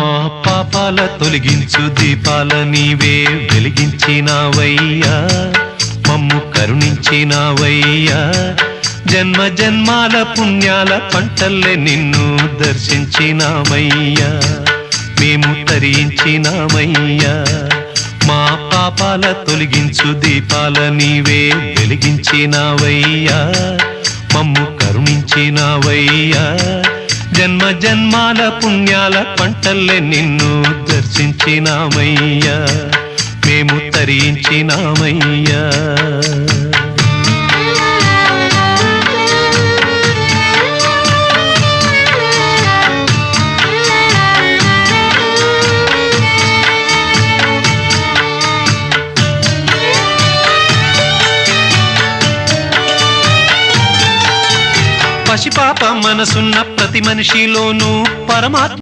మా పాపాల తొలగించు దీపాల నీవే వెలిగించినావయ్యా, మమ్ము కరుణించినావయ్యా. జన్మ జన్మాల పుణ్యాల పంటల్లే నిన్ను దర్శించినామయ్యా, మేము తరించినామయ్యా. మా పాపాల తొలగించు దీపాల నీవే వెలిగించినావయ్యా, మమ్ము కరుణించినావయ్యా. జన్మ జన్మాల పుణ్యాల పంటల్లే నిన్ను దర్శించినామయ్యా, మేము తరించినామయ్యా. పసిపాప మనసున్న ప్రతి మనిషిలోనూ పరమాత్మ